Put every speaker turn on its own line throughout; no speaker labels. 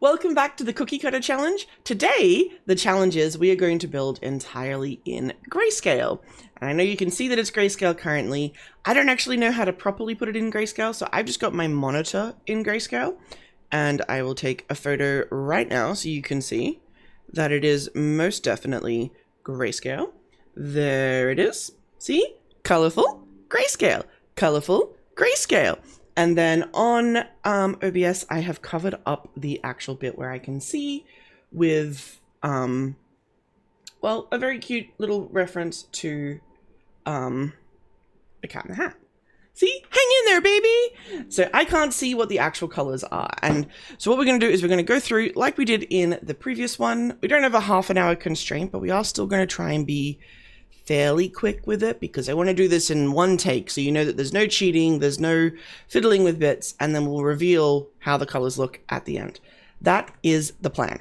Welcome back to the Cookie Cutter Challenge. Today, the challenge is we are going to build entirely in grayscale. And I know you can see that it's grayscale currently. I don't actually know how to properly put it in grayscale, so I've just got my monitor in grayscale. And I will take a photo right now so you can see that it is most definitely grayscale. There it is. See? Colorful, grayscale. Colorful, grayscale. And then on OBS, I have covered up the actual bit where I can see with, well, a very cute little reference to The Cat in the Hat. See? Hang in there, baby! So I can't see what the actual colors are. And so what we're going to do is we're going to go through, like we did in the previous one. We don't have a half an hour constraint, but we are still going to try and be fairly quick with it because I want to do this in one take so you know that there's no cheating, there's no fiddling with bits, and then we'll reveal how the colors look at the end. That is the plan.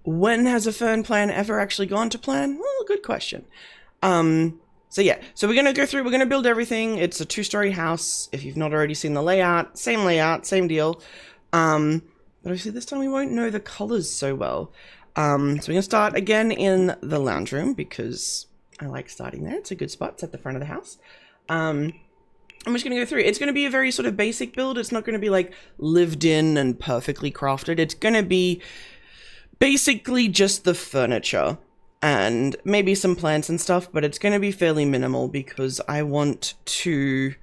When has a fern plan ever actually gone to plan? Well, good question. So yeah, so we're going to go through, we're going to build everything. It's a 2-story house. If you've not already seen the layout, same deal. But obviously this time we won't know the colors so well. So we're going to start again in the lounge room because I like starting there. It's a good spot. It's at the front of the house. I'm just going to go through. It's going to be a very sort of basic build. It's not going to be like lived in and perfectly crafted. It's going to be basically just the furniture and maybe some plants and stuff, but it's going to be fairly minimal because I want to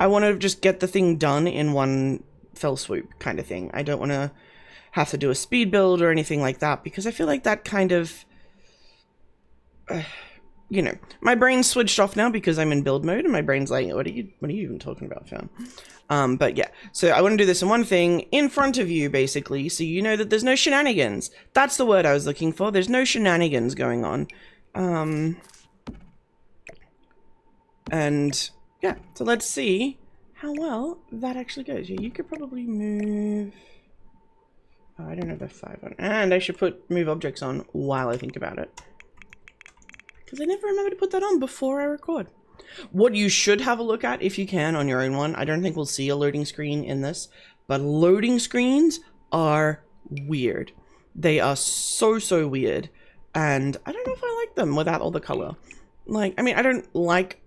just get the thing done in one fell swoop kind of thing. I don't want to have to do a speed build or anything like that because I feel like that kind of you know, my brain's switched off now because I'm in build mode and my brain's like, what are you even talking about, fam? But yeah, so I want to do this in one thing in front of you, basically, so you know that there's no shenanigans. That's the word I was looking for. There's no shenanigans going on. And yeah, so let's see how well that actually goes. Yeah, you could probably move. Oh, I don't have F5 on. And I should put move objects on while I think about it. Because I never remember to put that on before I record. What you should have a look at, if you can, on your own one. I don't think we'll see a loading screen in this. But loading screens are weird. They are so weird. And I don't know if I like them without all the color. Like, I mean, I don't like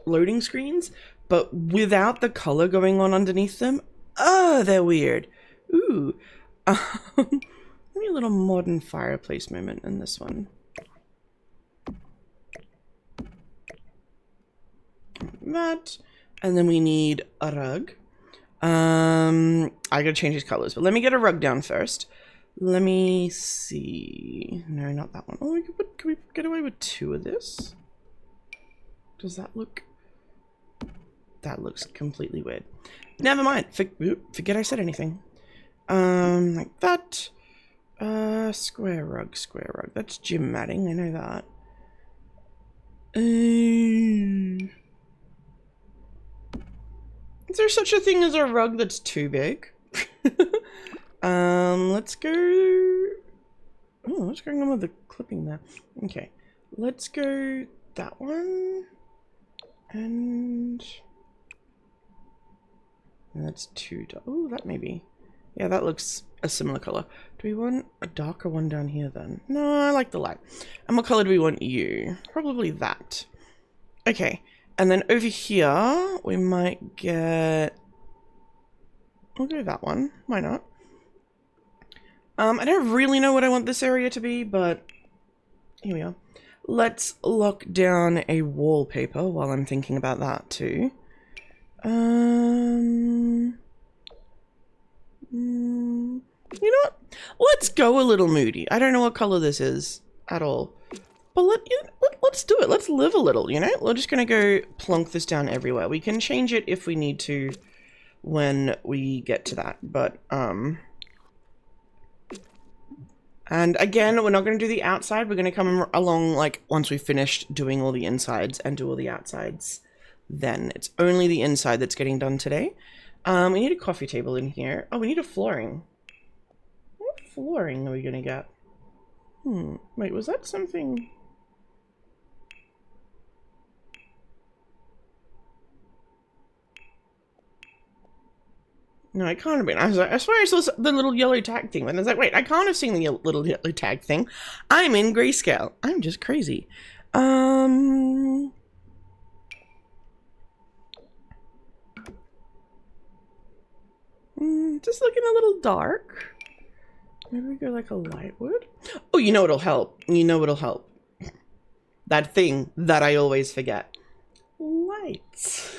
loading screens. But without the color going on underneath them, they're weird. Ooh. Maybe a little modern fireplace moment in this one. That, and then we need a rug. I gotta change these colors, but let me get a rug down first. Let me see. No, not that one. Oh, can we get away with 2 of this? Does that look? That looks completely weird. Never mind. Forget I said anything. Like that. Square rug. That's gym matting. I know that. Is there such a thing as a rug that's too big? Let's go. Oh, what's going on with the clipping there? Okay, let's go that one. And that's 2. Oh, that maybe. Yeah, that looks a similar color. Do we want a darker one down here then? No, I like the light. And what color do we want you? Probably that. Okay. And then over here, we might get... We'll go that one. Why not? I don't really know what I want this area to be, but here we are. Let's lock down a wallpaper while I'm thinking about that too. You know what? Let's go a little moody. I don't know what color this is at all. But let's do it. Let's live a little, you know? We're just going to go plonk this down everywhere. We can change it if we need to when we get to that. But, and again, we're not going to do the outside. We're going to come along, like, once we've finished doing all the insides and do all the outsides. Then it's only the inside that's getting done today. We need a coffee table in here. Oh, we need a flooring. What flooring are we going to get? Wait, was that something... No, it can't have been. I was like, I swear I saw the little yellow tag thing. And I was like, wait, I can't have seen the little yellow tag thing. I'm in grayscale. I'm just crazy. Just looking a little dark. Maybe we go like a light wood. Oh, you know what'll help? You know what'll help? That thing that I always forget. Lights.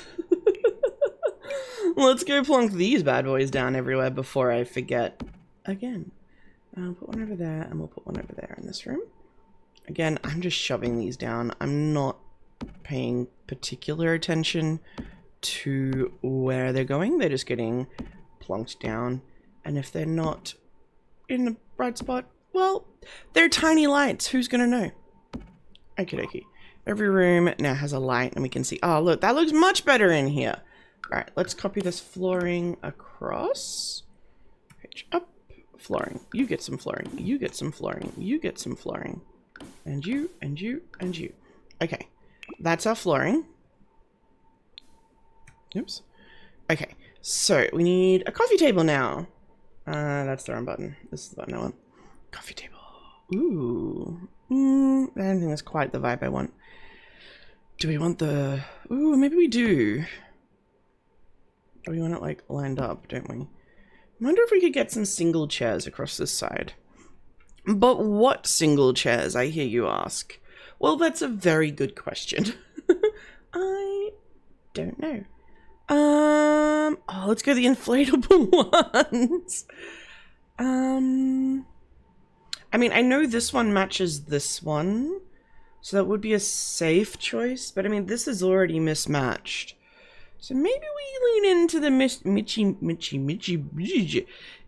Let's go plonk these bad boys down everywhere before I forget again. I'll put one over there and we'll put one over there in this room. Again, I'm just shoving these down. I'm not paying particular attention to where they're going. They're just getting plonked down. And if they're not in the right spot, well, they're tiny lights. Who's gonna know? Okie dokie. Every room now has a light and we can see, oh look, that looks much better in here. All right, let's copy this flooring across. Page up, flooring. You get some flooring. You get some flooring. You get some flooring. And you, and you, and you. Okay, that's our flooring. Oops. Okay, so we need a coffee table now. That's the wrong button. This is the button I want. Coffee table. Ooh. I don't think that's quite the vibe I want. Do we want the... Ooh, maybe we do. We want it like lined up, don't we? I wonder if we could get some single chairs across this side. But what single chairs, I hear you ask? Well, that's a very good question. I don't know. Oh, let's go the inflatable ones. I mean, I know this one matches this one, so that would be a safe choice, but I mean, this is already mismatched. So maybe we lean into the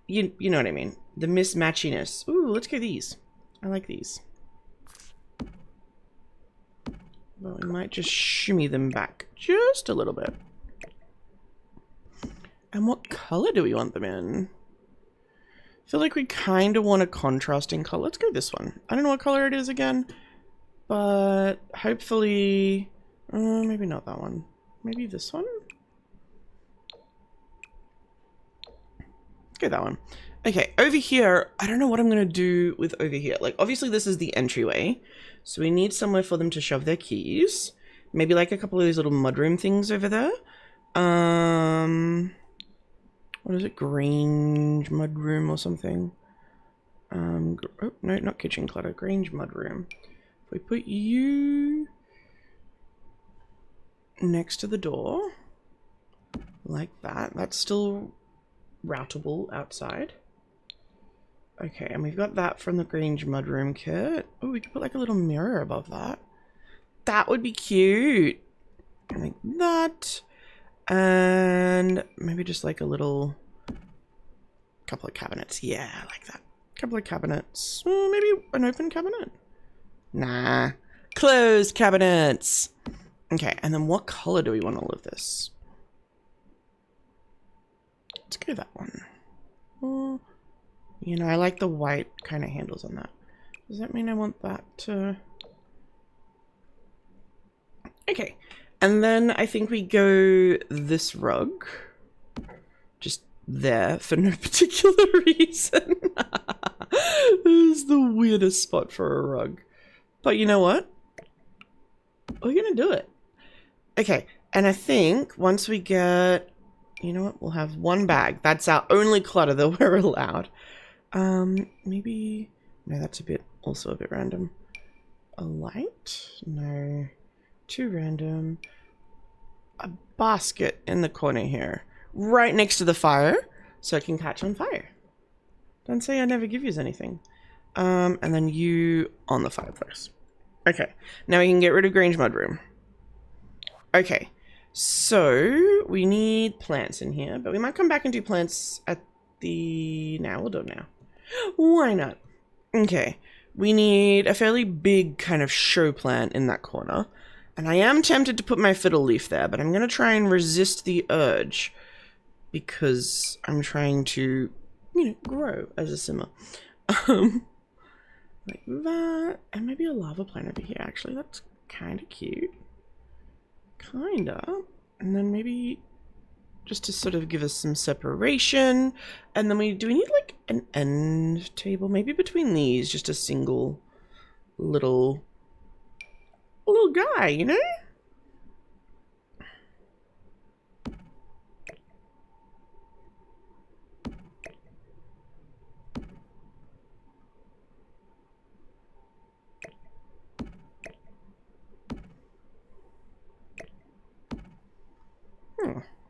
you know what I mean? The mismatchiness. Ooh, let's go these. I like these. Well, we might just shimmy them back just a little bit. And what color do we want them in? I feel like we kind of want a contrasting color. Let's go this one. I don't know what color it is again, but hopefully, maybe not that one. Maybe this one? Let's go that one. Okay, over here, I don't know what I'm going to do with over here. Like, obviously this is the entryway, so we need somewhere for them to shove their keys. Maybe like a couple of these little mudroom things over there. What is it? Grange mudroom or something? Oh, no, not kitchen clutter. Grange mudroom. If we put you next to the door, like that, that's still routable outside. Okay, and we've got that from the Grange mudroom kit. Oh, we could put like a little mirror above that. That would be cute. Like that. And maybe just like a little couple of cabinets. Yeah, I like that. Couple of cabinets. Maybe an open cabinet. Nah. Closed cabinets. Okay, and then what color do we want all of this? Let's go that one. Oh, you know, I like the white kind of handles on that. Does that mean I want that to... Okay. And then I think we go this rug. Just there for no particular reason. This is the weirdest spot for a rug. But you know what? We're gonna do it. Okay, and I think once we get... You know what? We'll have one bag. That's our only clutter that we're allowed. Maybe... No, that's also a bit random. A light? No. Too random. A basket in the corner here. Right next to the fire. So it can catch on fire. Don't say I never give you anything. And then you on the fireplace. Okay. Now we can get rid of Grange mudroom. Okay. So we need plants in here. But we might come back and do plants at the... Now we'll do it now. Why not? Okay. We need a fairly big kind of show plant in that corner. And I am tempted to put my fiddle leaf there, but I'm going to try and resist the urge because I'm trying to, you know, grow as a simmer. Like that. And maybe a lava plant over here, actually. That's kind of cute. Kinda. And then maybe just to sort of give us some separation. And then do we need like an end table? Maybe between these, just a single little guy, you know?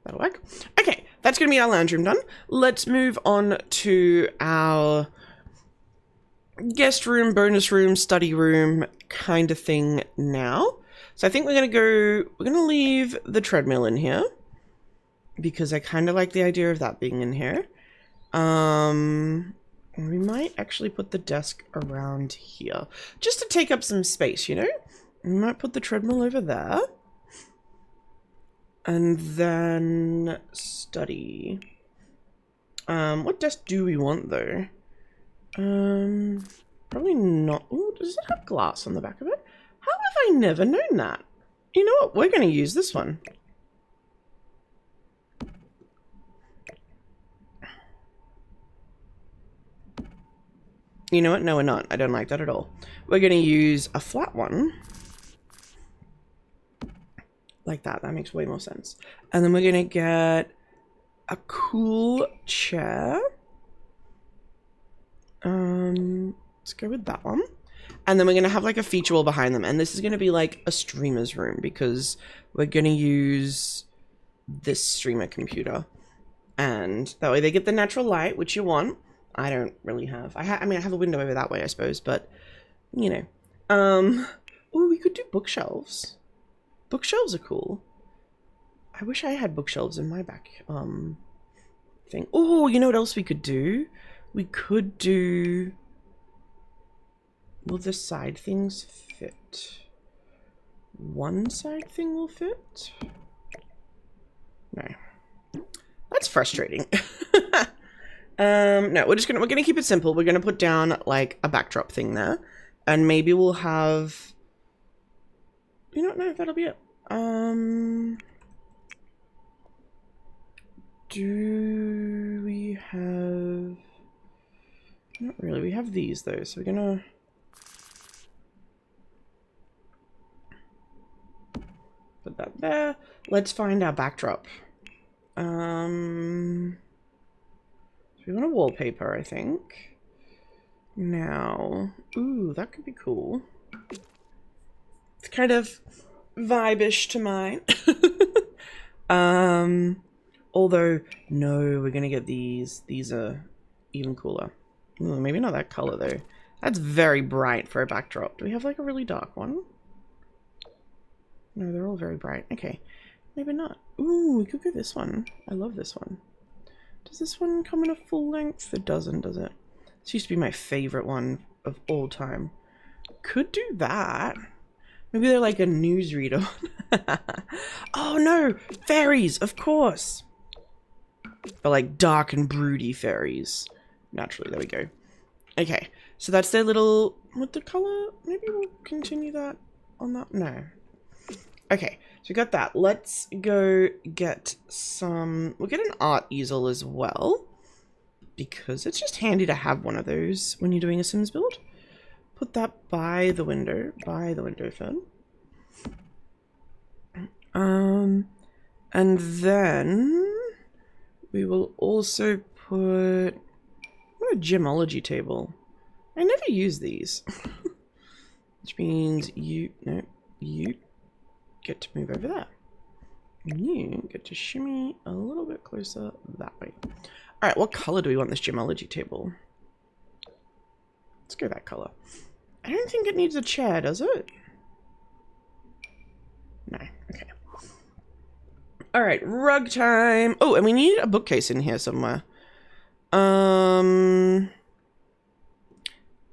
That'll work. Okay, that's going to be our lounge room done. Let's move on to our guest room, bonus room, study room kind of thing now. So I think we're going to leave the treadmill in here because I kind of like the idea of that being in here. We might actually put the desk around here just to take up some space, you know? We might put the treadmill over there. And then study. What desk do we want though? Probably not. Ooh, does it have glass on the back of it? How have I never known that? You know what? We're going to use this one. You know what? No, we're not. I don't like that at all. We're going to use a flat one. Like that. That makes way more sense. And then we're going to get a cool chair. Let's go with that one. And then we're going to have like a feature wall behind them. And this is going to be like a streamer's room because we're going to use this streamer computer. And that way they get the natural light, which you want. I don't really have. I mean, I have a window over that way, I suppose. But, you know. Oh, we could do bookshelves. Bookshelves are cool. I wish I had bookshelves in my back thing. Oh, you know what else we could do? We could do... Will the side things fit? One side thing will fit? No. That's frustrating. No, we're gonna keep it simple. We're gonna put down like a backdrop thing there. And maybe we'll have... You don't know if that'll be it. Do we have... Not really. We have these though, so we're gonna... Put that there. Let's find our backdrop. So we want a wallpaper, I think. Now... Ooh, that could be cool. It's kind of vibe-ish to mine. Although, no, we're gonna get these. These are even cooler. Ooh, maybe not that color though. That's very bright for a backdrop. Do we have like a really dark one? No, they're all very bright. Okay, maybe not. Ooh, we could go this one. I love this one. Does this one come in a full length? It doesn't, does it? This used to be my favorite one of all time. Could do that. Maybe they're like a newsreader. Oh no! Fairies, of course! But like dark and broody fairies. Naturally, there we go. Okay, so that's their little... What the color? Maybe we'll continue that on that? No. Okay, so we got that. Let's go get some... We'll get an art easel as well. Because it's just handy to have one of those when you're doing a Sims build. Put that by the window. By the window, Fern. And then we will also put a gemology table. I never use these. Which means you get to move over there. You get to shimmy a little bit closer that way. Alright, what color do we want this gemology table? Let's go that color. I don't think it needs a chair, does it? No, okay. Alright, rug time. Oh, and we need a bookcase in here somewhere.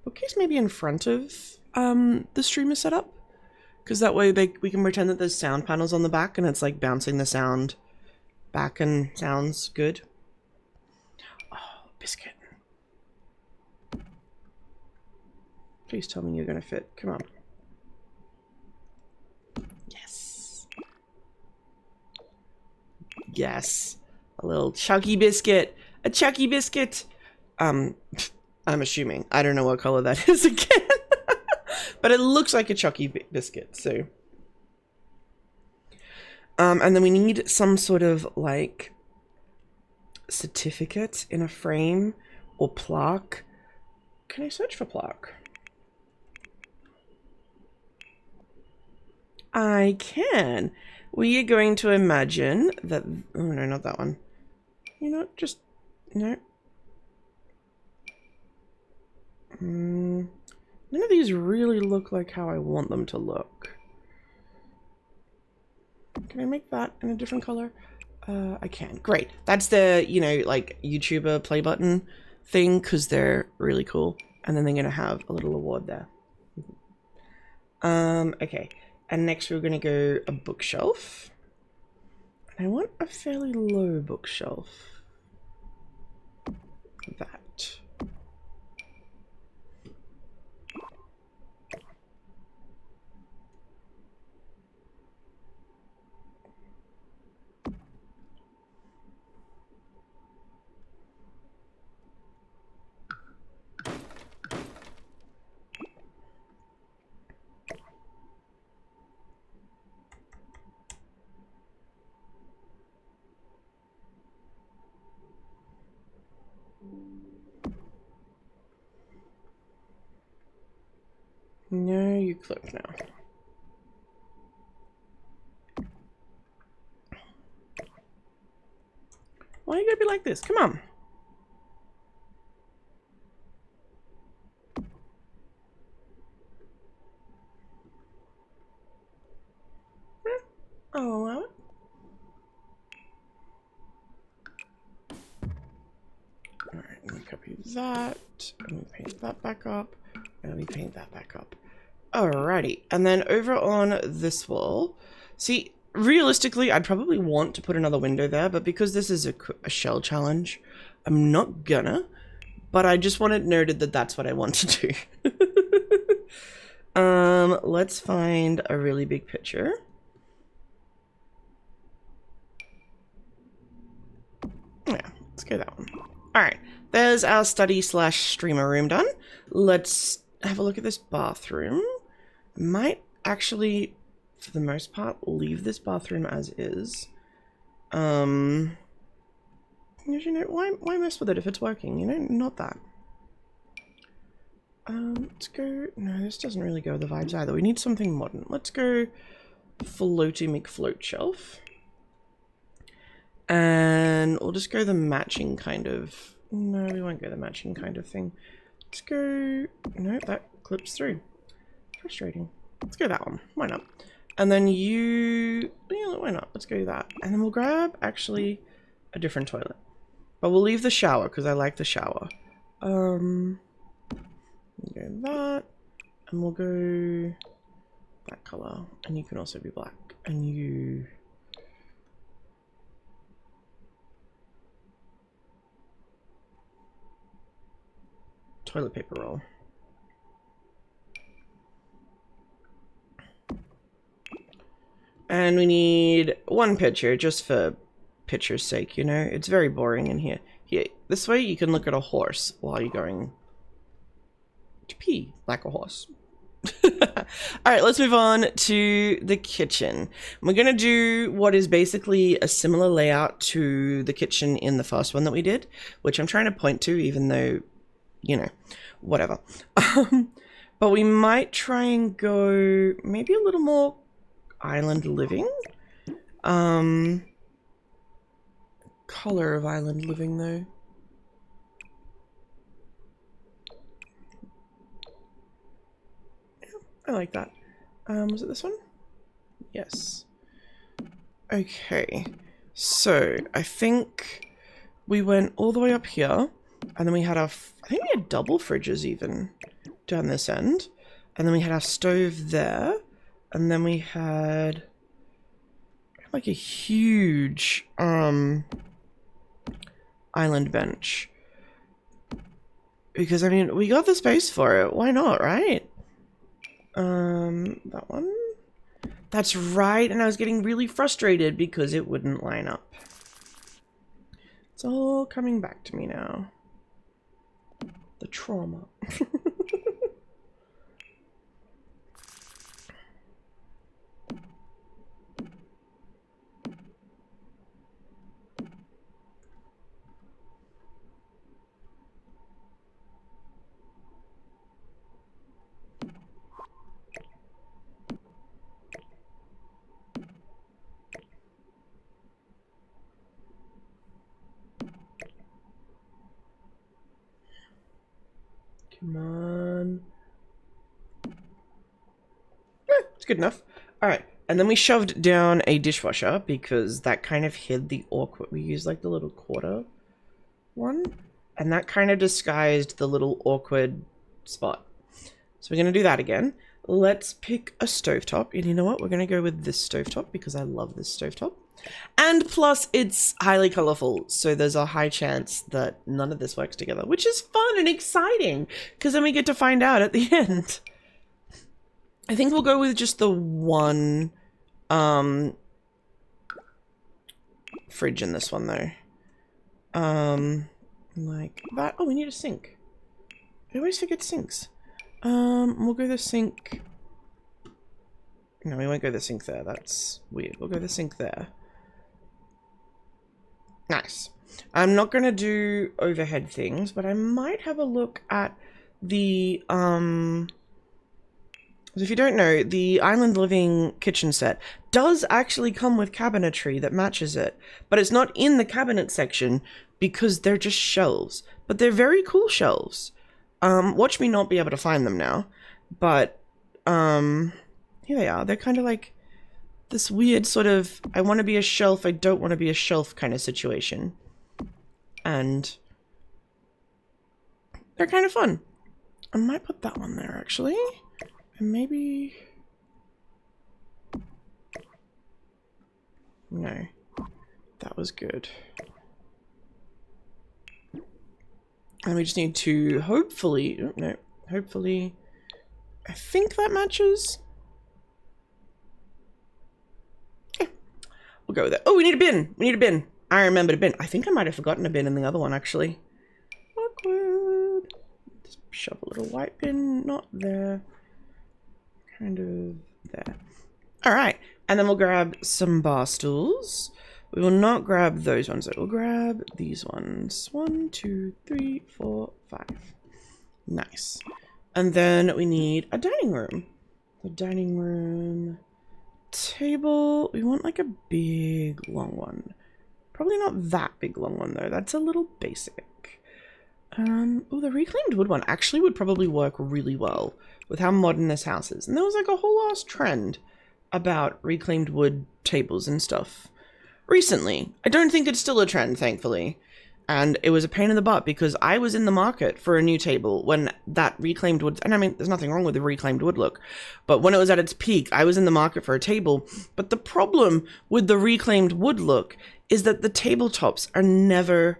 Bookcase maybe in front of the streamer setup. Because that way we can pretend that there's sound panels on the back and it's like bouncing the sound back and sounds good. Oh, biscuit. Please tell me you're going to fit. Come on. Yes. Yes. A little Chucky biscuit. A Chucky biscuit. I'm assuming. I don't know what color that is again. But it looks like a Chucky biscuit, so. And then we need some sort of like certificate in a frame or plaque. Can I search for plaque? I can. We are going to imagine that, oh no, not that one. You know, just, no. None of these really look like how I want them to look. Can I make that in a different color? I can. Great. That's the, you know, like YouTuber play button thing, because they're really cool. And then they're going to have a little award there. Okay. And next we're going to go a bookshelf. And I want a fairly low bookshelf. That. No, you click now. Why are you gonna be like this? Come on. Oh, well. Alright, let me copy that. Let me paint that back up. And let me paint that back up. Alrighty. And then over on this wall, see, realistically, I'd probably want to put another window there, but because this is a shell challenge, I'm not gonna. But I just want it noted that that's what I want to do. Let's find a really big picture. Yeah, let's go that one. Alright, there's our study slash streamer room done. Let's have a look at this bathroom. Might actually, for the most part, leave this bathroom as is. You know, why mess with it if it's working? You know, not that. Let's go. No, this doesn't really go with the vibes either. We need something modern. Let's go floaty McFloat shelf. And we'll just go the matching kind of. No, we won't go the matching kind of thing. Let's go. No, that clips through. Frustrating. Let's go that one. Why not? And then you. Yeah, why not? Let's go that. And then we'll grab actually a different toilet. But we'll leave the shower because I like the shower. We'll go that. And we'll go that color. And you can also be black. And you. Toilet paper roll. And we need one picture just for picture's sake, you know? It's very boring in here. Here, this way you can look at a horse while you're going to pee like a horse. Alright, let's move on to the kitchen. We're going to do what is basically a similar layout to the kitchen in the first one that we did, which I'm trying to point to even though, you know, whatever. But we might try and go maybe a little more island living. Color of island living though. Yeah, I like that. Was it this one? Yes. Okay. So I think we went all the way up here, and then we had our, I think we had double fridges even down this end, and then we had our stove there, and then we had like a huge island bench. Because I mean, we got the space for it. Why not, right? That one. That's right, and I was getting really frustrated because it wouldn't line up. It's all coming back to me now. The trauma. Come on. It's good enough. All right. And then we shoved down a dishwasher because that kind of hid the awkward. We used like the little quarter one. And that kind of disguised the little awkward spot. So we're going to do that again. Let's pick a stovetop. And you know what? We're going to go with this stovetop because I love this stovetop. And plus, it's highly colorful. So there's a high chance that none of this works together, which is fun and exciting because then we get to find out at the end. I think we'll go with just the one fridge in this one, though. Like that. Oh, we need a sink. I always forget sinks. We'll go the sink. No, we won't go the sink there. That's weird. We'll go the sink there. Nice. I'm not going to do overhead things, but I might have a look at the, if you don't know, the Island Living kitchen set does actually come with cabinetry that matches it, but it's not in the cabinet section because they're just shelves, but they're very cool shelves. Watch me not be able to find them now, but, here they are. They're kind of like this weird sort of, I want to be a shelf, I don't want to be a shelf kind of situation. And they're kind of fun. I might put that one there, actually. And maybe... No. That was good. And we just need to hopefully... Oh, no. Hopefully... I think that matches. Yeah. We'll go with it. Oh, we need a bin. We need a bin. I remembered a bin. I think I might have forgotten a bin in the other one, actually. Awkward. Just shove a little white bin. Not there. Kind of there. All right. And then we'll grab some bar stools. We will not grab those ones. We'll grab these ones. 1, 2, 3, 4, 5. Nice. And then we need a dining room. The dining room table. We want like a big long one. Probably not that big long one though. That's a little basic. Oh, the reclaimed wood one actually would probably work really well with how modern this house is. And there was like a whole ass trend about reclaimed wood tables and stuff recently. I don't think it's still a trend, thankfully. And it was a pain in the butt because I was in the market for a new table when that reclaimed wood, and I mean, there's nothing wrong with the reclaimed wood look, but when it was at its peak, I was in the market for a table. But the problem with the reclaimed wood look is that the tabletops are never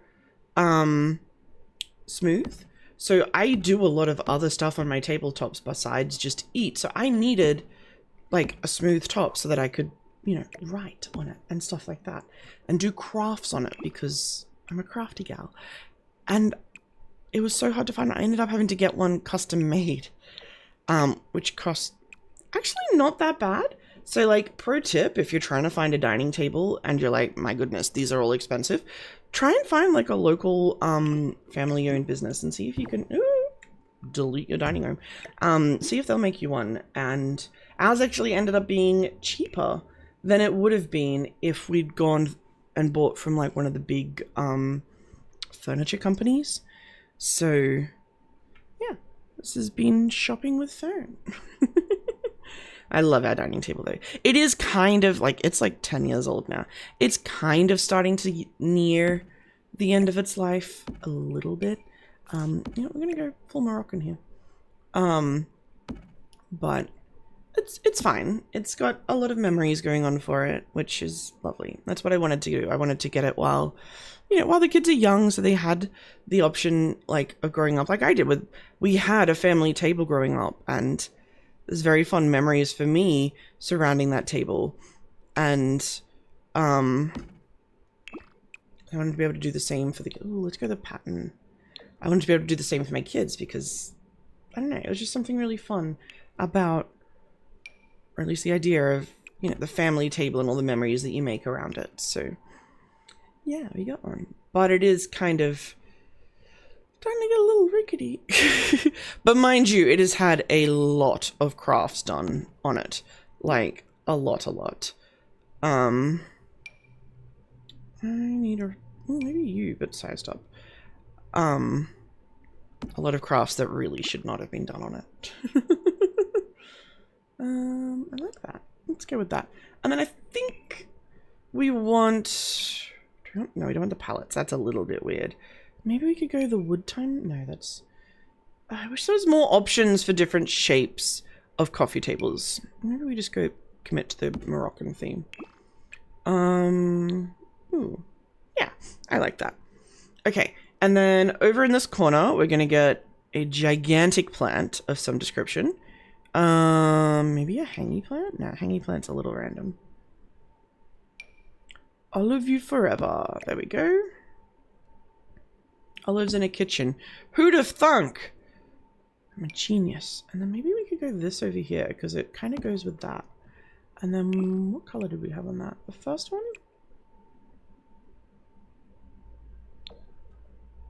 smooth. So I do a lot of other stuff on my tabletops besides just eat. So I needed like a smooth top so that I could, you know, write on it and stuff like that and do crafts on it because I'm a crafty gal. And it was so hard to find. I ended up having to get one custom made, which cost actually not that bad. So like pro tip, if you're trying to find a dining table and you're like, my goodness, these are all expensive, try and find like a local family owned business and see if you can delete your dining room. See if they'll make you one. And ours actually ended up being cheaper than it would have been if we'd gone and bought from like one of the big furniture companies. So yeah, this has been shopping with Fern. I love our dining table though. It is kind of like, it's like 10 years old now. It's kind of starting to near the end of its life a little bit. You know, we're gonna go full Moroccan here. But it's fine. It's got a lot of memories going on for it, which is lovely. That's what I wanted to do. I wanted to get it while, you know, while the kids are young, so they had the option like of growing up like I did with, we had a family table growing up, and there's very fond memories for me surrounding that table. And I wanted to be able to do the same for the... Ooh, let's go the pattern. I wanted to be able to do the same for my kids because, I don't know, it was just something really fun about, or at least the idea of, you know, the family table and all the memories that you make around it. So, yeah, we got one. But it is kind of starting to get a little rickety. But mind you, it has had a lot of crafts done on it. Like, a lot. I need a... Oh, maybe you, but sized up. A lot of crafts that really should not have been done on it. I like that. Let's go with that. And then I think we want... No, we don't want the pallets. That's a little bit weird. Maybe we could go the wood tone? No, that's... I wish there was more options for different shapes of coffee tables. Maybe we just go commit to the Moroccan theme. Ooh. Yeah, I like that. Okay, and then over in this corner, we're going to get a gigantic plant of some description. Maybe a hangy plant? No, hangy plant's a little random. Olive you forever. There we go. Olives in a kitchen. Who'd have thunk? I'm a genius. And then maybe we could go this over here because it kind of goes with that. And then what color did we have on that? The first one?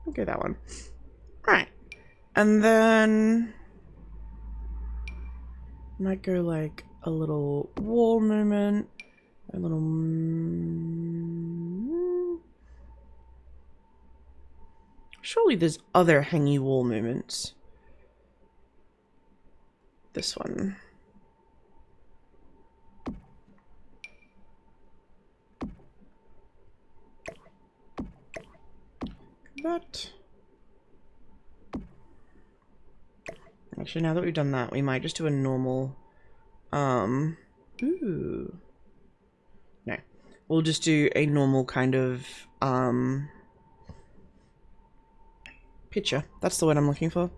We'll go that one. Right. And then might go like a little wall moment. A little... Surely there's other hangy wall moments. This one. But actually, now that we've done that, we might just do a normal ooh. No. We'll just do a normal kind of picture. That's the word I'm looking for.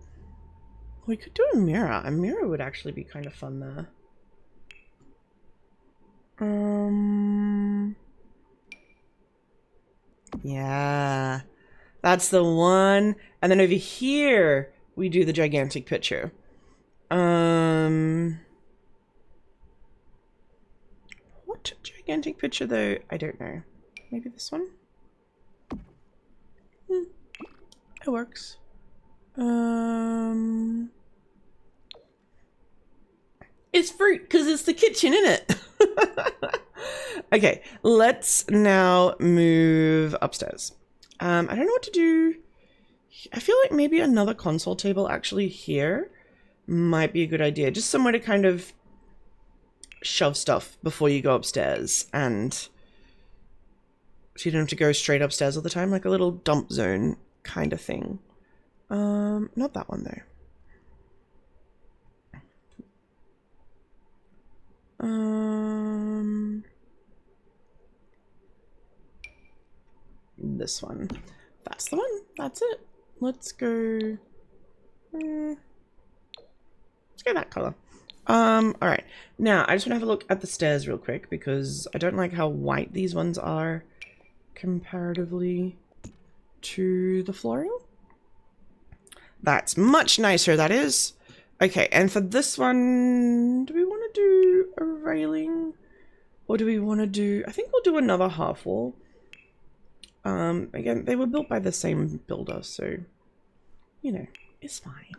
We could do a mirror. A mirror would actually be kind of fun there. Yeah. That's the one. And then over here, we do the gigantic picture. What gigantic picture, though? I don't know. Maybe this one? It works. It's fruit, because it's the kitchen, innit? Okay, let's now move upstairs. I don't know what to do. I feel like maybe another console table actually here might be a good idea. Just somewhere to kind of shove stuff before you go upstairs, and so you don't have to go straight upstairs all the time, like a little dump zone kind of thing. Not that one though. This one. That's the one. That's it. Let's go. Let's go that color. All right. Now I just want to have a look at the stairs real quick because I don't like how white these ones are comparatively to the flooring. That's much nicer, that is. Okay, and for this one, do we want to do a railing? Or do we want to do... I think we'll do another half wall. Again, they were built by the same builder, so, you know, it's fine.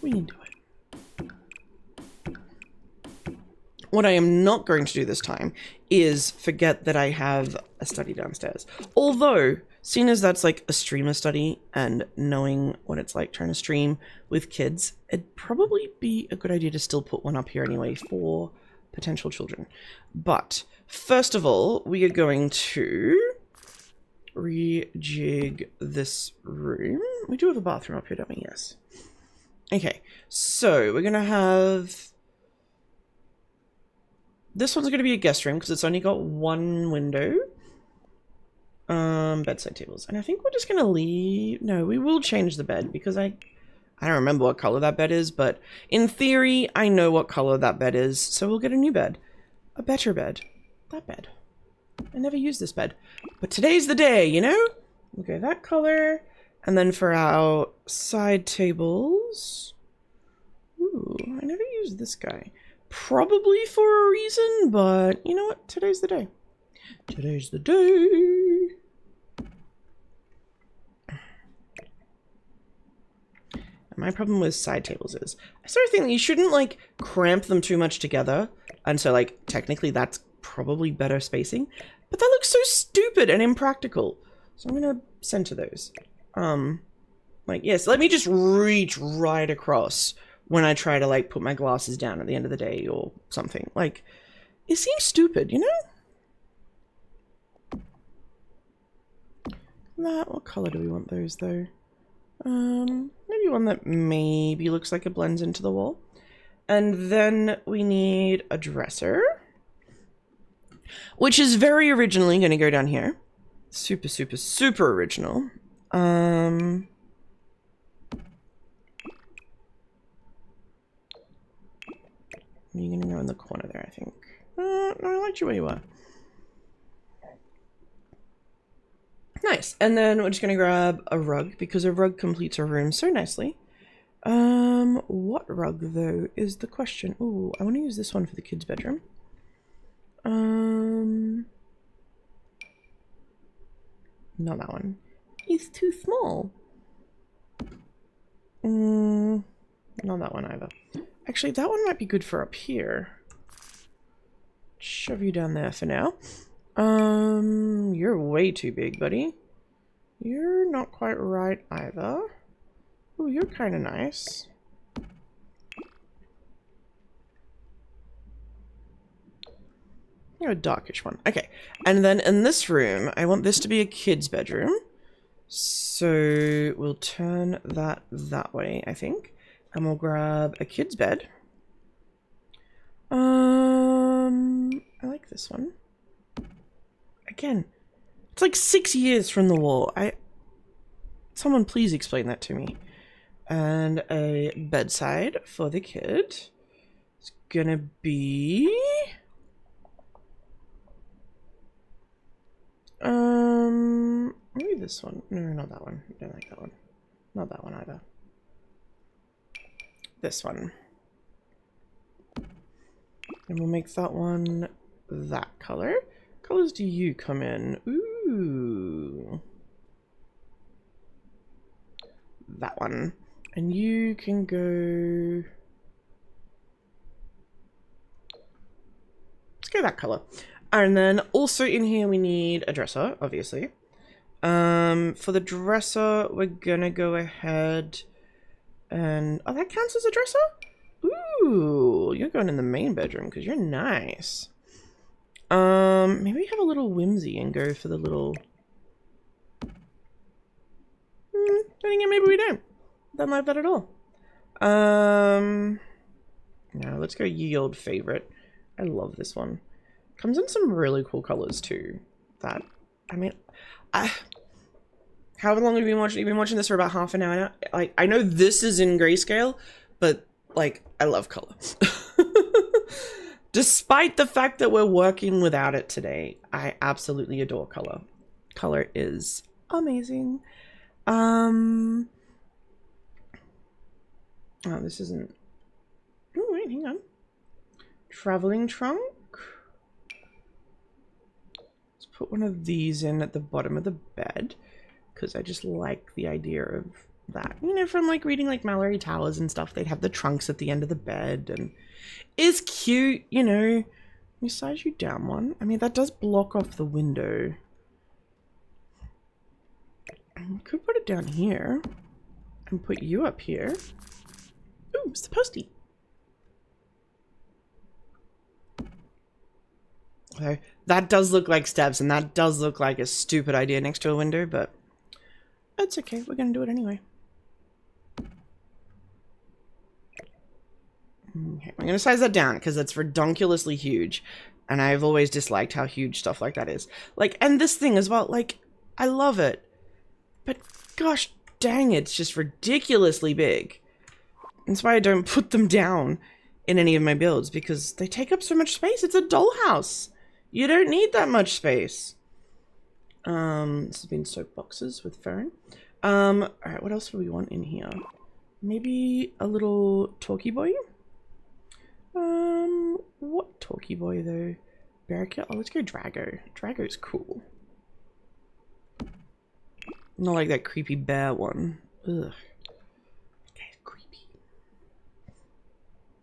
We can do it. What I am not going to do this time is forget that I have a study downstairs. Although, seeing as that's like a streamer study and knowing what it's like trying to stream with kids, it'd probably be a good idea to still put one up here anyway for potential children. But first of all, we are going to rejig this room. We do have a bathroom up here, don't we? Yes. Okay, so we're going to have... This one's going to be a guest room because it's only got one window. Bedside tables. And I think we're just going to leave... No, we will change the bed because I don't remember what color that bed is, but in theory, I know what color that bed is. So we'll get a new bed. A better bed. That bed. I never used this bed. But today's the day, you know? we'll go that color. And then for our side tables, ooh, I never used this guy. Probably for a reason, but you know what? Today's the day. Today's the day. And my problem with side tables is, I sort of think that you shouldn't like cramp them too much together. And so like technically that's probably better spacing, but that looks so stupid and impractical. So I'm gonna center those. Like, yes, let me just reach right across when I try to like put my glasses down at the end of the day or something. Like, it seems stupid, you know? What color do we want those though? Maybe one that maybe looks like it blends into the wall. And then we need a dresser, which is very originally going to go down here. Super, super, super original. You're going to go in the corner there, I think. No, I liked you where you were. Nice. And then we're just going to grab a rug because a rug completes our room so nicely. What rug though is the question. Ooh, I want to use this one for the kids' bedroom. Not that one. It's too small. Not that one either. Actually, that one might be good for up here. Shove you down there for now. You're way too big, buddy. You're not quite right either. Ooh, you're kind of nice. You're a darkish one. Okay, and then in this room, I want this to be a kid's bedroom. So we'll turn that way, I think. And we'll grab a kid's bed. I like this one. Again, it's like 6 years from the wall. Someone please explain that to me. And a bedside for the kid. It's gonna be... maybe this one. No, not that one. I don't like that one. Not that one either. This one. And we'll make that one that color. What colors do you come in? Ooh. That one. And you can go... let's go that color. And then also in here we need a dresser, obviously. For the dresser, we're gonna go ahead and... oh, that counts as a dresser? Ooh, you're going in the main bedroom because you're nice. Maybe have a little whimsy and go for the little... then again, maybe we don't. Don't like that at all. No, let's go ye old favorite. I love this one. Comes in some really cool colors too. That, I mean, however long have you been watching? You've been watching this for about half an hour now. Like, I know this is in grayscale, but like, I love color. Despite the fact that we're working without it today, I absolutely adore color. Color is amazing. Oh, this isn't... oh, wait, hang on. Traveling trunk. Let's put one of these in at the bottom of the bed, because I just like the idea of that. You know, from like reading like Mallory Towers and stuff, they'd have the trunks at the end of the bed, and it's cute, you know. Let me size you down one. I mean, that does block off the window. I could put it down here and put you up here. Ooh, it's the postie. Okay, that does look like steps, and that does look like a stupid idea next to a window, but it's okay. We're gonna do it anyway. Okay, I'm gonna size that down because it's redonkulously huge, and I've always disliked how huge stuff like that is. Like, and this thing as well, like, I love it, but gosh dang, it's just ridiculously big. That's why I don't put them down in any of my builds, because they take up so much space. It's a dollhouse. You don't need that much space. This has been soap boxes with fern. All right, what else do we want in here? Maybe a little talkie boy. What talkie boy though? Barracuda? Oh, let's go Drago. Drago's cool. Not like that creepy bear one. Ugh. Okay, creepy.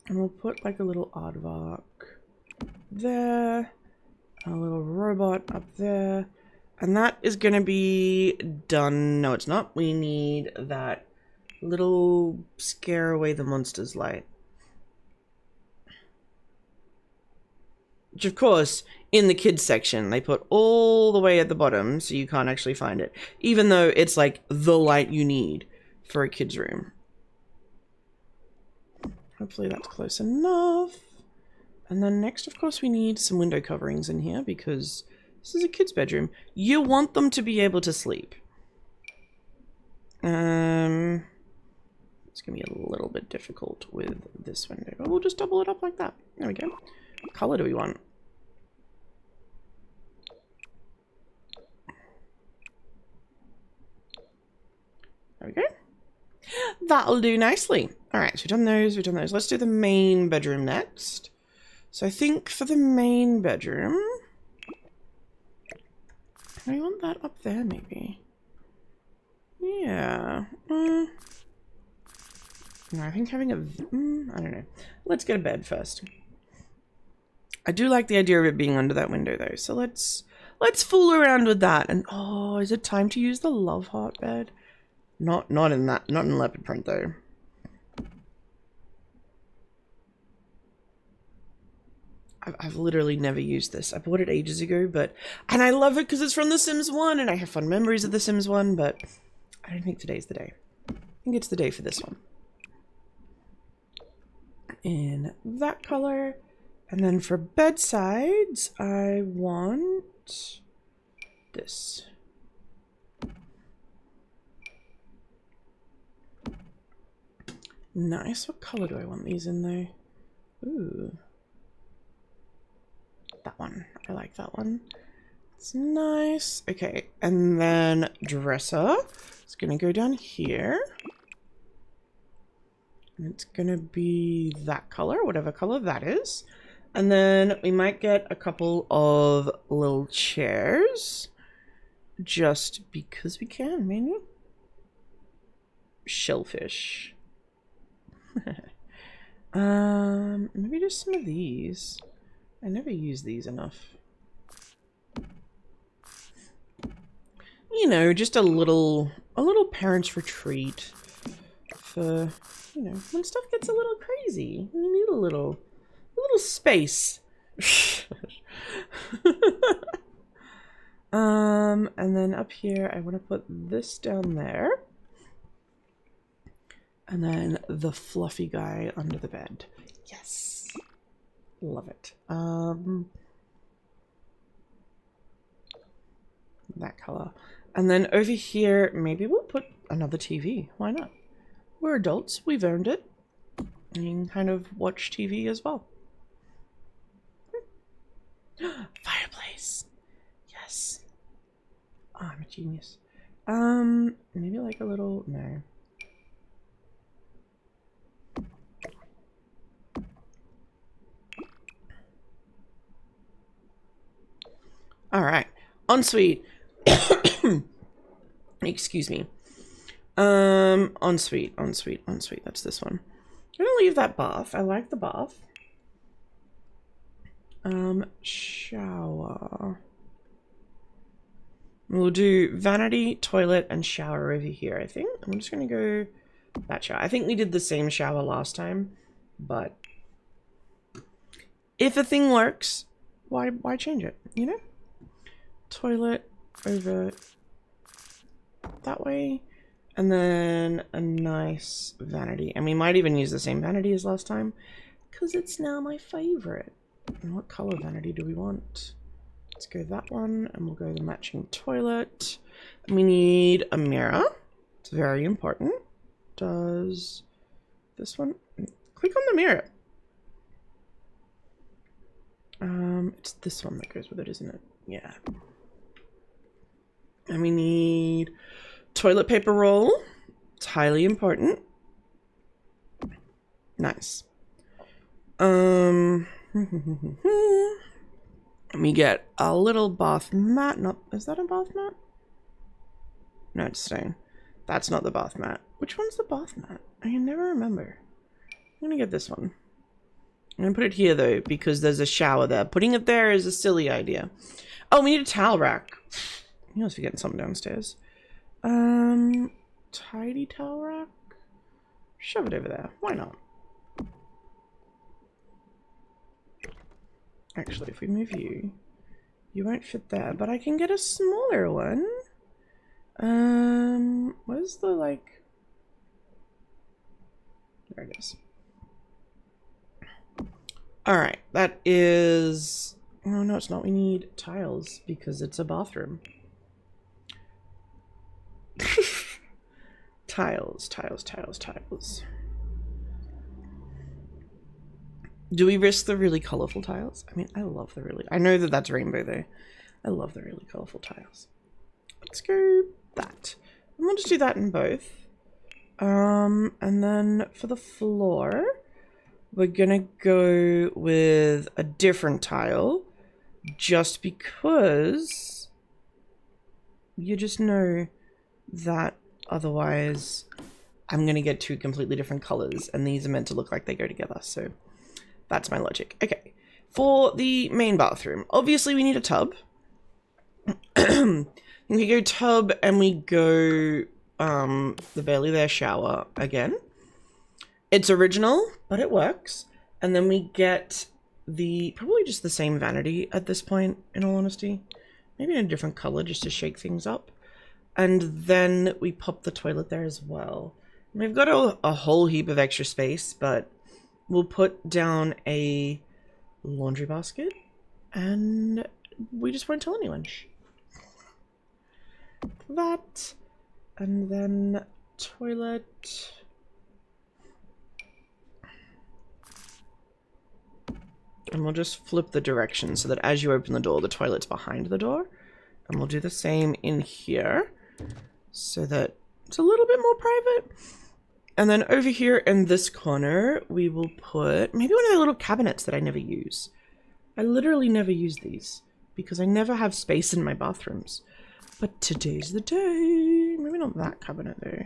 And we'll put like a little aardvark there. A little robot up there. And that is gonna be done. No, it's not. We need that little scare away the monsters light. Which, of course, in the kids section, they put all the way at the bottom so you can't actually find it. Even though it's like the light you need for a kid's room. Hopefully that's close enough. And then next, of course, we need some window coverings in here because this is a kid's bedroom. You want them to be able to sleep. It's gonna be a little bit difficult with this window, but we'll just double it up like that. There we go. What color do we want? There we go. That'll do nicely. All right, so we've done those, we've done those. Let's do the main bedroom next. So I think for the main bedroom, I want that up there maybe. Yeah. No, I think having a, I don't know. Let's get a bed first. I do like the idea of it being under that window though. So let's fool around with that. And oh, is it time to use the love heart bed? Not in leopard print though. I've literally never used this. I bought it ages ago, and I love it because it's from The Sims 1 and I have fond memories of The Sims 1, but I don't think today's the day. I think it's the day for this one. In that color. And then for bedsides, I want this. Nice. What color do I want these in though? Ooh. That one. I like that one. It's nice. Okay. And then dresser. It's going to go down here. And it's going to be that color, whatever color that is. And then we might get a couple of little chairs. Just because we can, maybe. Shellfish. Maybe just some of these. I never use these enough. You know, just a little parents' retreat for, you know, when stuff gets a little crazy. You need a little space. And then up here, I want to put this down there. And then the fluffy guy under the bed. Yes. Love it. That color. And then over here, maybe we'll put another TV. Why not? We're adults. We've earned it. And you can kind of watch TV as well. Fireplace. Yes. Oh, I'm a genius. Maybe like a little... No. All right. Ensuite. Excuse me. Ensuite. That's this one. I'm gonna leave that bath. I like the bath. Shower. We'll do vanity, toilet, and shower over here, I think. I'm just gonna go that shower. I think we did the same shower last time, but if a thing works, why change it, you know? Toilet over that way, and then a nice vanity. And we might even use the same vanity as last time, because it's now my favorite. And what color vanity do we want? Let's go that one, and we'll go the matching toilet. And we need a mirror. It's very important. Does this one? Click on the mirror. It's this one that goes with it, isn't it? Yeah. And we need toilet paper roll. It's highly important. Nice. Let me get a little bath mat. Not, is that a bath mat? No, it's stone. That's not the bath mat. Which one's the bath mat? I can never remember. I'm gonna get this one. I'm gonna put it here though, because there's a shower there. Putting it there is a silly idea. Oh, we need a towel rack. You must be getting something downstairs. Tidy towel rack. Shove it over there. Why not? Actually, if we move you, you won't fit there, but I can get a smaller one. Where's the, like... There it is. Alright, that is... Oh, no, it's not. We need tiles, because it's a bathroom. Tiles, tiles, tiles, tiles. Do we risk the really colorful tiles? I mean, I love the really... I know that that's rainbow, though. I love the really colorful tiles. Let's go that. And we'll just do that in both. And then for the floor, we're gonna go with a different tile. Just because you just know that otherwise I'm gonna get two completely different colors, and these are meant to look like they go together, so that's my logic. Okay, for the main bathroom, obviously we need a tub. We go tub and we go the barely there shower again. It's original, but it works. And then we get the probably just the same vanity at this point, in all honesty. Maybe in a different color just to shake things up. And then we pop the toilet there as well. We've got a whole heap of extra space, but we'll put down a laundry basket and we just won't tell anyone. That, and then toilet. And we'll just flip the direction so that as you open the door, the toilet's behind the door. And we'll do the same in here so that it's a little bit more private. And then over here in this corner, we will put maybe one of the little cabinets that I never use. I literally never use these because I never have space in my bathrooms. But today's the day. Maybe not that cabinet though.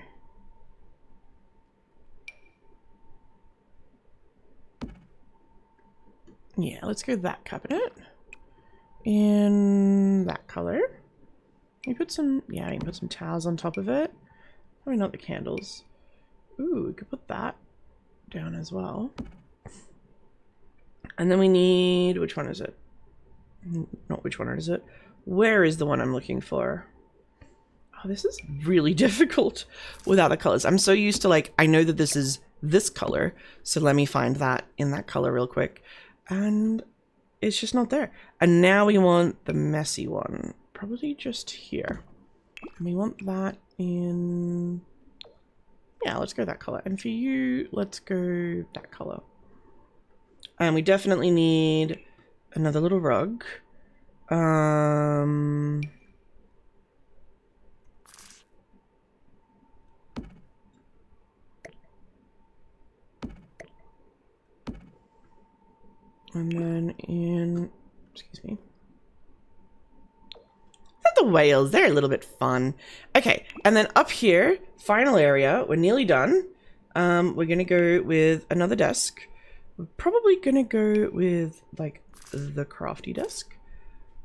Yeah, let's go that cabinet in that color. Can you put some, yeah, you can put some towels on top of it. Probably not the candles. Ooh, we could put that down as well. And then we need, which one is it? Not which one is it? Where is the one I'm looking for? Oh, this is really difficult without the colors. I'm so used to like, I know that this is this color. So let me find that in that color real quick. And it's just not there. And now we want the messy one. Probably just here. And we want that in... Yeah, let's go that color. And for you, let's go that color. And we definitely need another little rug. And then in, excuse me. The whales, they're a little bit fun. Okay, and then up here, final area, we're nearly done. We're gonna go with another desk. We're probably gonna go with like the crafty desk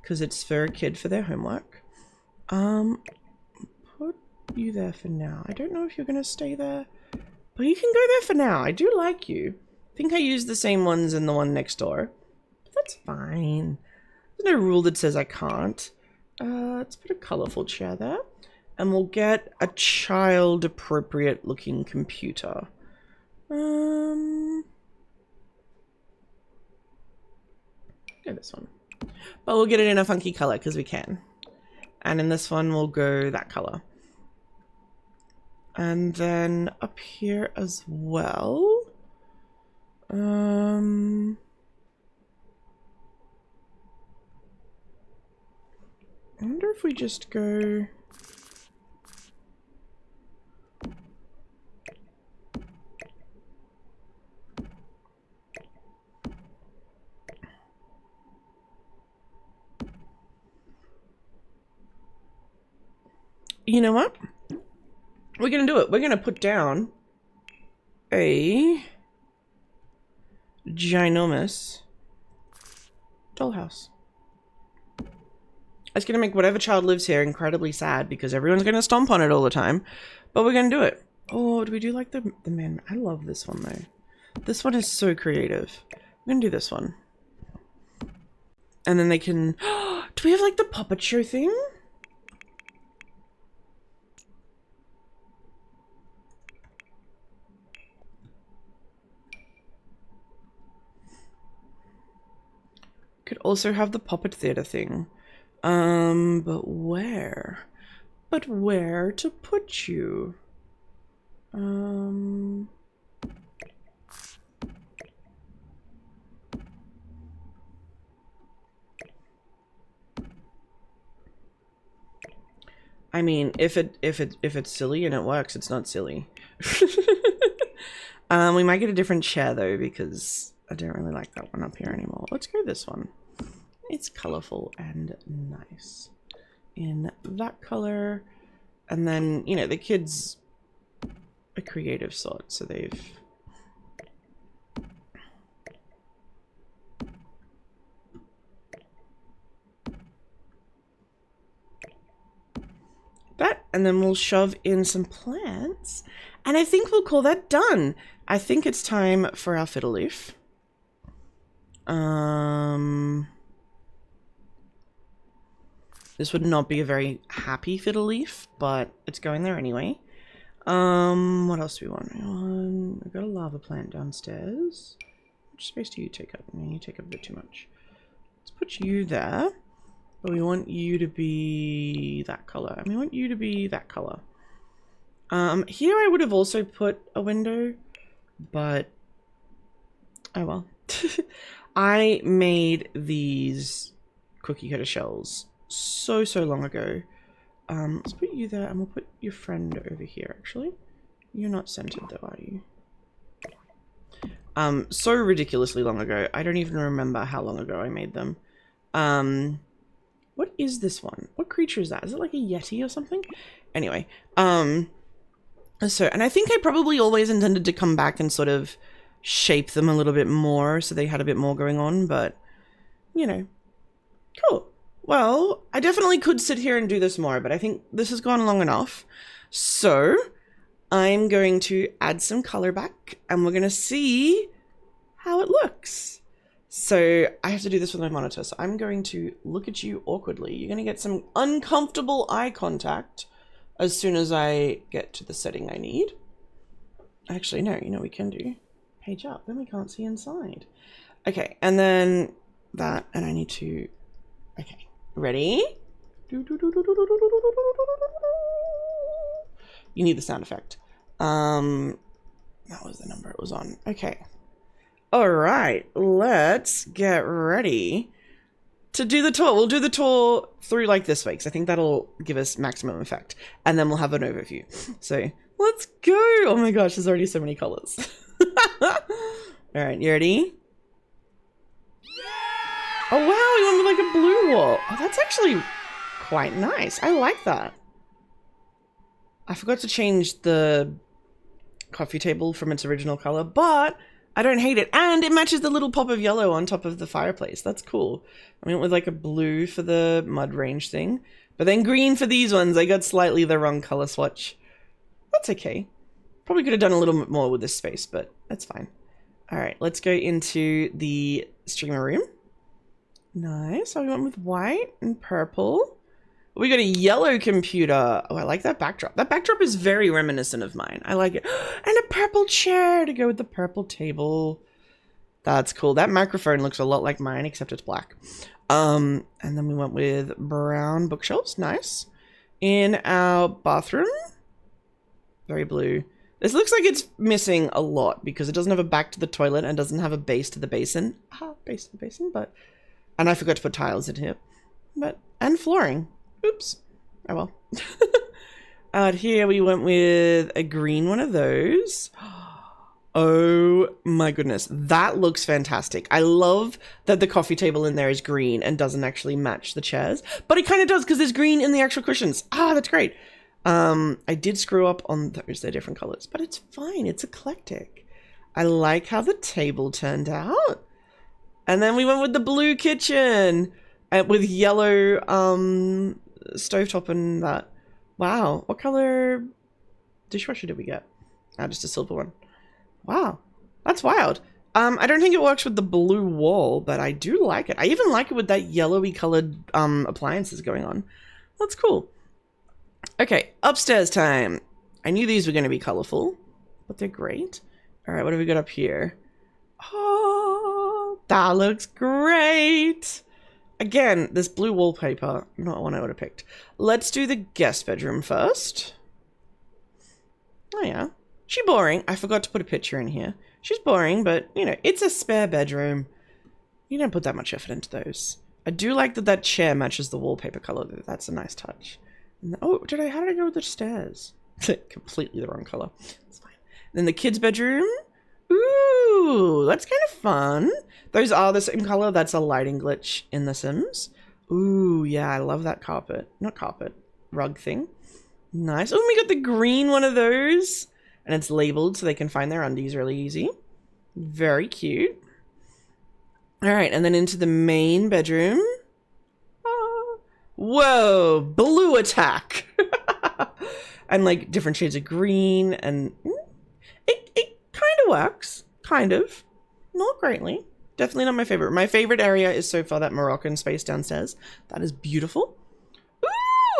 because it's for a kid for their homework. Put you there for now. I don't know if you're gonna stay there, but you can go there for now. I do like you. I think I used the same ones in the one next door. But that's fine. There's no rule that says I can't. Let's put a colorful chair there. And we'll get a child-appropriate looking computer. Go this one. But we'll get it in a funky color because we can. And in this one, we'll go that color. And then up here as well. I wonder if we just go you know what? We're going to do it. We're going to put down a ginormous dollhouse. It's going to make whatever child lives here incredibly sad because everyone's going to stomp on it all the time. But we're going to do it. Oh, do we do like the man? I love this one though. This one is so creative. I'm going to do this one. And then they can... do we have like the puppet show thing? Could also have the puppet theater thing. But where? But where to put you? I mean, if it's silly and it works, it's not silly. We might get a different chair though, because I don't really like that one up here anymore. Let's go this one. It's colorful and nice in that color. And then, you know, the kids are creative sort, so they've... that, and then we'll shove in some plants, and I think we'll call that done. I think it's time for our fiddle leaf. This would not be a very happy fiddle leaf, but it's going there anyway. What else do we want? We've got a lava plant downstairs. How much space do you take up? I mean, you take up a bit too much. Let's put you there. But we want you to be that color. And we want you to be that color. Here I would have also put a window, but oh well. I made these cookie cutter shells so long ago. Let's put you there, and we'll put your friend over here, actually. You're not centered though, are you? So ridiculously long ago. I don't even remember how long ago I made them. What is this one? What creature is that? Is it like a yeti or something? Anyway, and I think I probably always intended to come back and sort of shape them a little bit more so they had a bit more going on, but, you know, cool. Well, I definitely could sit here and do this more, but I think this has gone long enough. So I'm going to add some color back, and we're going to see how it looks. So I have to do this with my monitor, so I'm going to look at you awkwardly. You're going to get some uncomfortable eye contact as soon as I get to the setting I need. Actually, no, you know what we can do? Page up, then we can't see inside. Okay, and then that, and I need to... okay, ready? You need the sound effect. That was the number it was on. Okay. All right, let's get ready to do the tour. We'll do the tour through like this way, because I think that'll give us maximum effect. And then we'll have an overview. So let's go. Oh my gosh, there's already so many colors. All right, you ready? Oh wow, you went with like a blue wall. Oh, that's actually quite nice. I like that. I forgot to change the coffee table from its original color, but I don't hate it. And it matches the little pop of yellow on top of the fireplace. That's cool. I went with like a blue for the mud range thing, but then green for these ones. I got slightly the wrong color swatch. That's okay. Probably could have done a little bit more with this space, but that's fine. All right, let's go into the streamer room. Nice. So we went with white and purple. We got a yellow computer. Oh, I like that backdrop. That backdrop is very reminiscent of mine. I like it. And a purple chair to go with the purple table. That's cool. That microphone looks a lot like mine, except it's black. And then we went with brown bookshelves. Nice. In our bathroom, very blue. This looks like it's missing a lot because it doesn't have a back to the toilet and doesn't have a base to the basin. Base to the basin, but... and I forgot to put tiles in here. But, and flooring. Oops. Oh well. Out here we went with a green one of those. Oh my goodness. That looks fantastic. I love that the coffee table in there is green and doesn't actually match the chairs. But it kind of does because there's green in the actual cushions. Ah, that's great. I did screw up on those. They're different colors, but it's fine. It's eclectic. I like how the table turned out. And then we went with the blue kitchen with yellow stovetop and that. Wow. What color dishwasher did we get? Just a silver one. Wow. That's wild. I don't think it works with the blue wall, but I do like it. I even like it with that yellowy colored appliances going on. That's cool. Okay, upstairs time. I knew these were going to be colorful, but they're great. All right, what have we got up here? Oh, that looks great. Again, this blue wallpaper, not one I would have picked. Let's do the guest bedroom first. Oh yeah, she's boring. I forgot to put a picture in here. She's boring, but you know, it's a spare bedroom. You don't put that much effort into those. I do like that that chair matches the wallpaper color though. That's a nice touch. And oh, how did I go with the stairs? Completely the wrong color. It's fine. And then the kids' bedroom. Ooh, that's kind of fun. Those are the same color. That's a lighting glitch in The Sims. Ooh, yeah, I love that carpet. Not carpet, rug thing. Nice. Oh, we got the green one of those. And it's labeled so they can find their undies really easy. Very cute. All right, and then into the main bedroom. Whoa, blue attack. And like different shades of green, and it kind of works. Kind of. Not greatly. Definitely not my favorite. My favorite area is so far that Moroccan space downstairs. That is beautiful.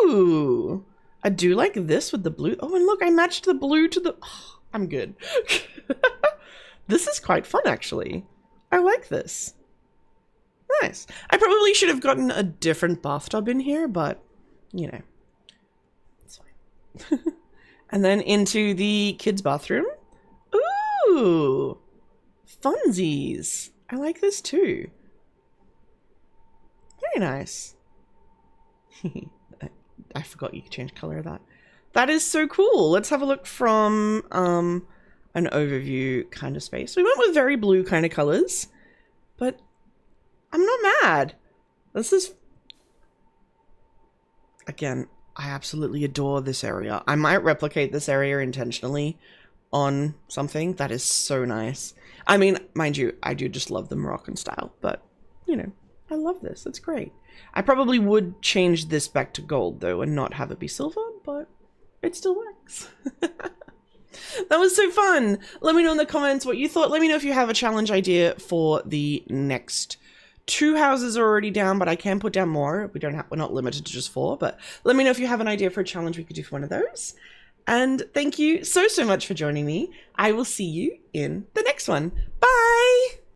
Ooh. I do like this with the blue. Oh, and look, I matched the blue to the... Oh, I'm good. This is quite fun, actually. I like this. Nice. I probably should have gotten a different bathtub in here, but, you know, it's fine. And then into the kids' bathroom. Ooh, funsies. I like this too. Very nice. I forgot you could change color of that. That is so cool. Let's have a look from an overview kind of space. We went with very blue kind of colors, but I'm not mad. This is... Again, I absolutely adore this area. I might replicate this area intentionally on something. That is so nice. I mean, mind you, I do just love the Moroccan style, but, you know, I love this. It's great. I probably would change this back to gold, though, and not have it be silver, but it still works. That was so fun. Let me know in the comments what you thought. Let me know if you have a challenge idea for the next... 2 houses are already down, but I can put down more. We're not limited to just 4, but let me know if you have an idea for a challenge we could do for one of those. And thank you so much for joining me. I will see you in the next one. Bye!